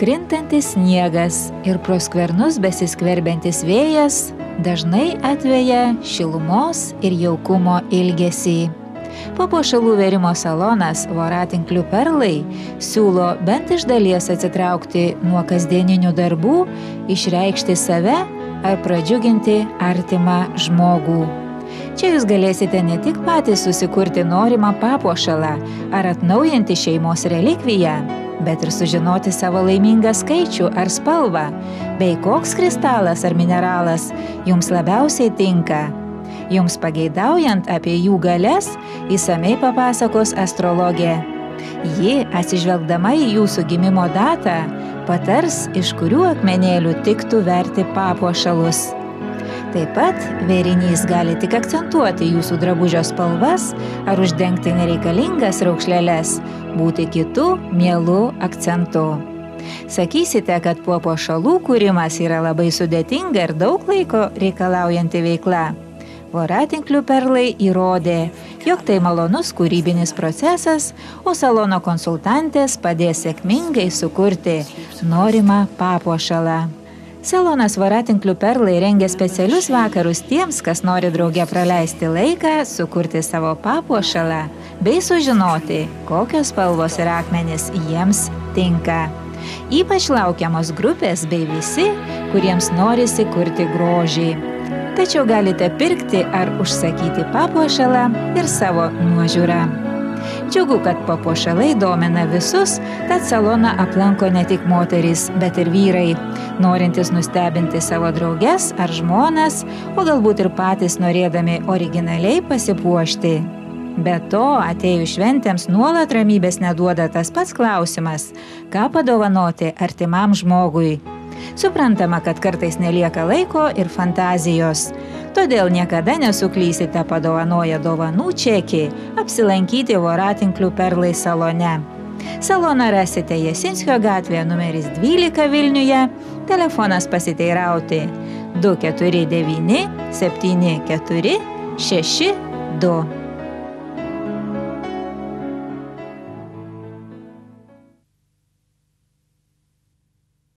Krintantis sniegas ir pro skvernus besiskverbiantis vėjas dažnai atveja šilumos ir jaukumo ilgesį. Papuošalų vėrimo salonas Voratinklių perlai siūlo bent iš dalies atsitraukti nuo kasdieninių darbų, išreikšti save ar pradžiuginti artimą žmogų. Čia jūs galėsite ne tik patys susikurti norimą papuošalą ar atnaujinti šeimos relikviją, bet ir sužinoti savo laimingą skaičių ar spalvą, bei koks kristalas ar mineralas jums labiausiai tinka. Jums pageidaujant apie jų galias, išsamiai papasakos astrologė. Ji, atsižvelgdama į jūsų gimimo datą, patars, iš kurių akmenėlių tiktų verti papuošalus. Taip pat vėrinys gali tik akcentuoti jūsų drabužio spalvas ar uždengti nereikalingas raukšleles, būti kitų mielų akcentų. Sakysite, kad papuošalų kūrimas yra labai sudėtinga ir daug laiko reikalaujanti veikla. Voratinklių perlai įrodė, jog tai malonus kūrybinis procesas, o salono konsultantės padės sėkmingai sukurti norimą papuošalą. Salonas Voratinklių perlai rengia specialius vakarus tiems, kas nori drauge praleisti laiką, sukurti savo papuošalą, bei sužinoti, kokios spalvos ir akmenys jiems tinka. Ypač laukiamos grupės bei visi, kuriems norisi kurti grožį. Tačiau galite pirkti ar užsakyti papuošalą ir savo nuožiūrą. Džiugu, kad papuošalai domina visus, tad saloną aplanko ne tik moterys, bet ir vyrai, norintys nustebinti savo drauges ar žmonas, o galbūt ir patys norėdami originaliai pasipuošti. Be to, atėjus šventėms nuolat ramybės neduoda tas pats klausimas, ką padovanoti artimam žmogui. Suprantama, kad kartais nelieka laiko ir fantazijos. Todėl niekada nesuklysite padovanoję dovanų čekį apsilankyti Voratinklių perlai salone. Saloną rasite Jasinskio gatvėje numeris 12 Vilniuje, telefonas pasiteirauti 249 74 62.